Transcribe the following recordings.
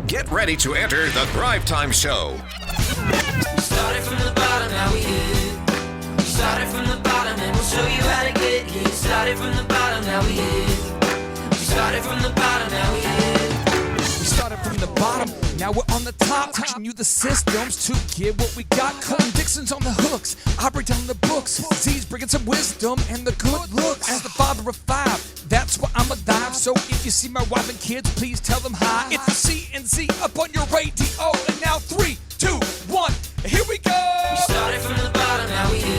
Get ready to enter the Thrivetime Show. We started from the bottom, now we here. We started from the bottom and we'll show you how to get here. Started from the bottom, now we here. We started from the bottom, now we here. We started from the bottom, now we're on the top. Teaching you the systems to get what we got. Colton Dixon's on the hooks, I break down the books. Z's bringing some wisdom and the good looks. As the father of five, that's why I'm a dive. So if you see my wife and kids, please tell them hi. It's the CNZ up on your radio. And now 3, 2, 1, here we go. We started from the bottom, now we here. We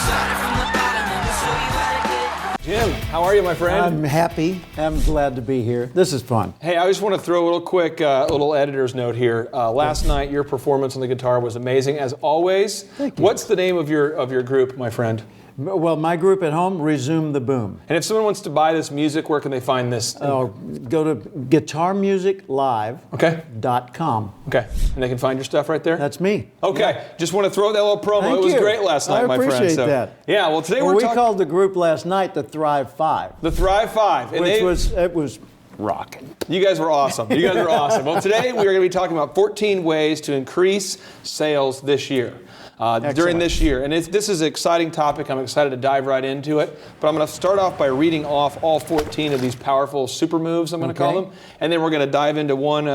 started from the bottom and we'll show you how to get. Jim, how are you, my friend? I'm happy. I'm glad to be here. This is fun. Hey, I just want to throw a little quick little editor's note here. Last night, your performance on the guitar was amazing, as always. Thank you. What's the name of your group, my friend? Well, my group at home, Resume the Boom. And if someone wants to buy this music, where can they find this? Go to guitarmusiclive.com. Okay. And they can find your stuff right there? That's me. Okay. Yeah. Just want to throw that little promo. Thank It was you. great last night, my friend. I appreciate that. Yeah, well, today Well, we're we talking... called the group last night the Thrive Five, The Thrive Five. And it was rocking. You guys were awesome. You guys were awesome. Well, today we are going to be talking about 14 ways to increase sales this year. During this year. And this is an exciting topic. I'm excited to dive right into it. But I'm going to start off by reading off all 14 of these powerful super moves, I'm going to call them. And then we're going to dive into one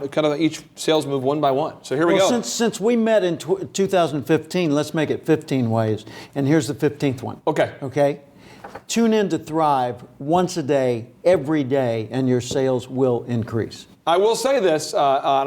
kind of each sales move one by one. So here we go. Since we met in 2015, let's make it 15 ways. And here's the 15th one. Okay. Okay? Tune in to Thrive once a day, every day, and your sales will increase. I will say this, I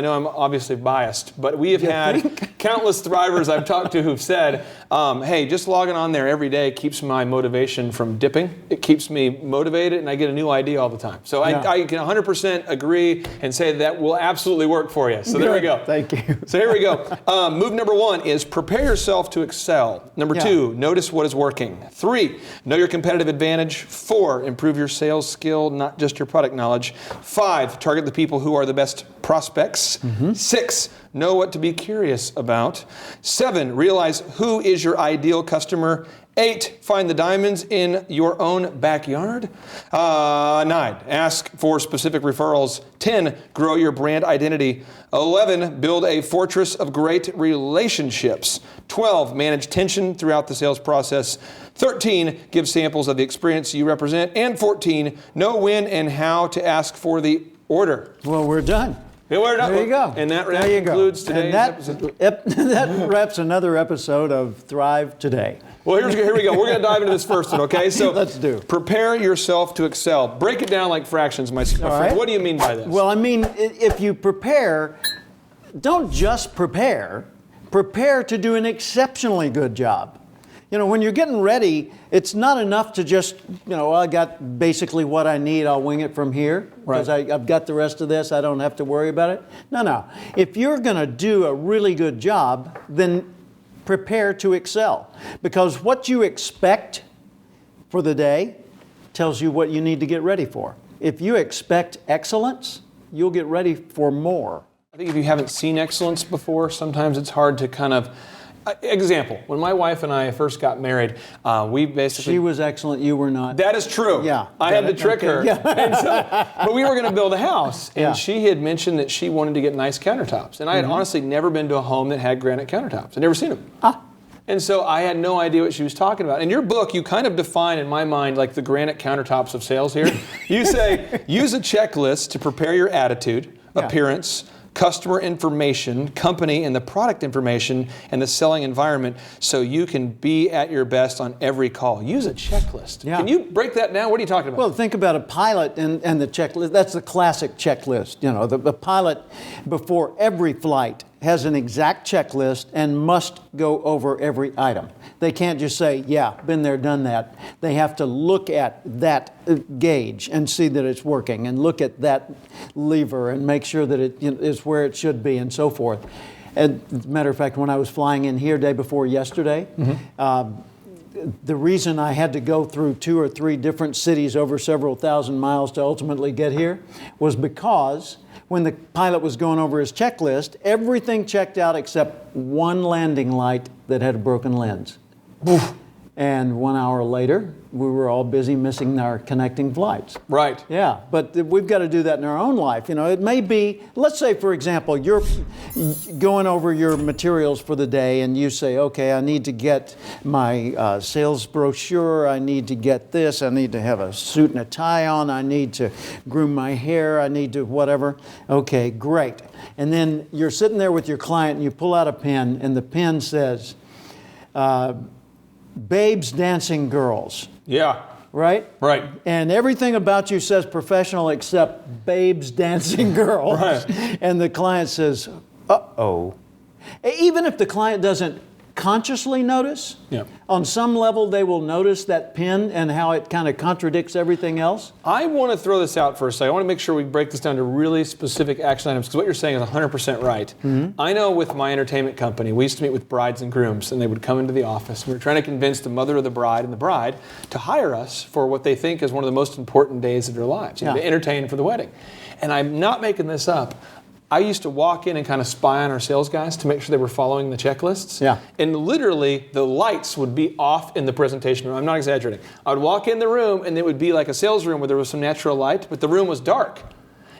know I'm obviously biased, but we have had countless Thrivers I've talked to who've said, hey, just logging on there every day keeps my motivation from dipping. It keeps me motivated, and I get a new idea all the time. So I can 100% agree and say that will absolutely work for you. So there we go. Thank you. So here we go. Move number 1 is prepare yourself to excel. Number 2, notice what is working. 3, know your competitive advantage. 4, improve your sales skill, not just your product knowledge. 5, target the people who are the best prospects. 6, know what to be curious about. 7, realize who is your ideal customer. 8, find the diamonds in your own backyard. 9, ask for specific referrals. 10, grow your brand identity. 11, build a fortress of great relationships. 12, manage tension throughout the sales process. 13, give samples of the experience you represent. And 14, know when and how to ask for the order. Well, we're done. Yeah, we're done. There you go. And that There you concludes go. today's episode. That wraps another episode of Thrive Today. Well, here we go. We're going to dive into this first one, okay? So Let's do. Prepare yourself to excel. Break it down like fractions, my friend. right. What do you mean by this? Well, I mean, if you prepare, don't just prepare. Prepare to do an exceptionally good job. You know, when you're getting ready, it's not enough to just, I got basically what I need, I'll wing it from here, because I've got the rest of this, I don't have to worry about it. No. If you're going to do a really good job, then prepare to excel. Because what you expect for the day tells you what you need to get ready for. If you expect excellence, you'll get ready for more. I think if you haven't seen excellence before, sometimes it's hard to kind of... Example, when my wife and I first got married, we basically... She was excellent, you were not. That is true. Yeah. I had to trick her. Yeah. And but we were going to build a house, and she had mentioned that she wanted to get nice countertops. And I had honestly never been to a home that had granite countertops. I'd never seen them. And so I had no idea what she was talking about. In your book, you kind of define, in my mind, like the granite countertops of sales here. You say, use a checklist to prepare your attitude, appearance, customer information, company and the product information, and the selling environment so you can be at your best on every call. Use a checklist. Yeah. Can you break that down? What are you talking about? Well, think about a pilot and the checklist. That's the classic checklist. The pilot before every flight has an exact checklist and must go over every item. They can't just say, yeah, been there, done that. They have to look at that gauge and see that it's working, and look at that lever and make sure that it is where it should be, and so forth. And as a matter of fact, when I was flying in here day before yesterday, the reason I had to go through 2 or 3 different cities over several thousand miles to ultimately get here was because when the pilot was going over his checklist, everything checked out except one landing light that had a broken lens. And 1 hour later, we were all busy missing our connecting flights. Right. Yeah, but we've got to do that in our own life. You know, it may be, let's say, for example, you're going over your materials for the day and you say, okay, I need to get my sales brochure, I need to get this, I need to have a suit and a tie on, I need to groom my hair, I need to whatever. Okay, great. And then you're sitting there with your client and you pull out a pen and the pen says, Babes Dancing Girls. Yeah. Right? Right. And everything about you says professional except Babes Dancing Girls. Right. And the client says, uh-oh. Even if the client doesn't consciously notice, Yeah. on some level they will notice that pen and how it kind of contradicts everything else. I want to throw this out for a second. I want to make sure we break this down to really specific action items because what you're saying is 100% right. I know with my entertainment company, we used to meet with brides and grooms and they would come into the office. We were trying to convince the mother of the bride and the bride to hire us for what they think is one of the most important days of their lives, Yeah. to entertain for the wedding. And I'm not making this up. I used to walk in and kind of spy on our sales guys to make sure they were following the checklists. Yeah. And literally, the lights would be off in the presentation room. I'm not exaggerating. I would walk in the room, and it would be like a sales room where there was some natural light, but the room was dark.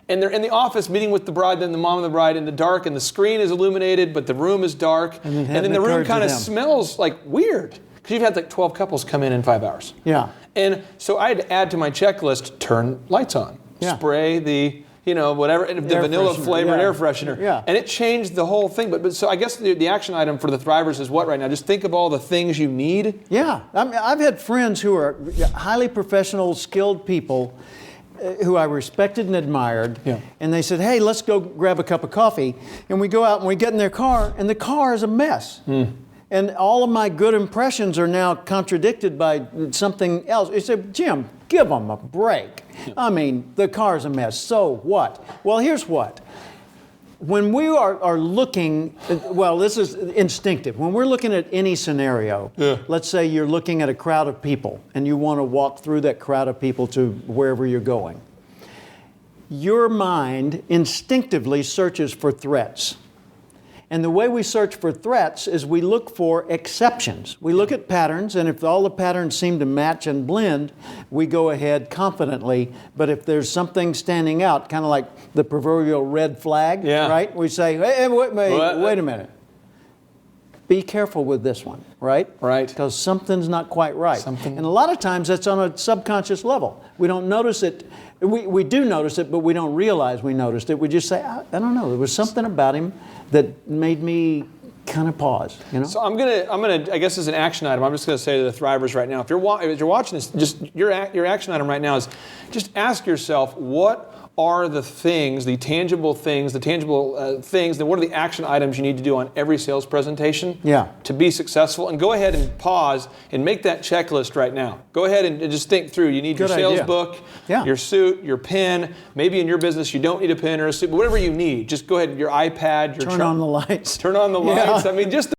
And they're in the office meeting with the bride, then the mom of the bride in the dark, and the screen is illuminated, but the room is dark. And then the room kind of smells like weird. Because you've had like 12 couples come in 5 hours. Yeah. And so I had to add to my checklist, turn lights on. Yeah. Spray the, whatever, the Air vanilla freshener, flavored yeah. air freshener. Yeah. And it changed the whole thing. But so I guess the action item for the Thrivers is what right now? Just think of all the things you need. Yeah. I mean, I've had friends who are highly professional, skilled people who I respected and admired. Yeah. And they said, hey, let's go grab a cup of coffee. And we go out and we get in their car, and the car is a mess. And all of my good impressions are now contradicted by something else. You say, Jim, give them a break. I mean, the car's a mess. So what? Well, here's what. When we are looking, well, this is instinctive. When we're looking at any scenario, let's say you're looking at a crowd of people and you want to walk through that crowd of people to wherever you're going. Your mind instinctively searches for threats. And the way we search for threats is we look for exceptions. We look at patterns, and if all the patterns seem to match and blend, we go ahead confidently. But if there's something standing out, kind of like the proverbial red flag, right? We say, hey, wait a minute. Be careful with this one, right? Right. Because something's not quite right. And a lot of times that's on a subconscious level. We don't notice it. We do notice it, but we don't realize we noticed it. We just say, I don't know, there was something about him that made me kind of pause, So I'm gonna, I guess as an action item, I'm just gonna say to the Thrivers right now, if you're watching this, just your action item right now is just ask yourself, what are the things, the tangible things, then what are the action items you need to do on every sales presentation to be successful? And go ahead and pause and make that checklist right now. Go ahead and just think through. You need your sales book, your suit, your pen. Maybe in your business you don't need a pen or a suit, but whatever you need, just go ahead, your iPad, turn on the lights. Turn on the lights. I mean, just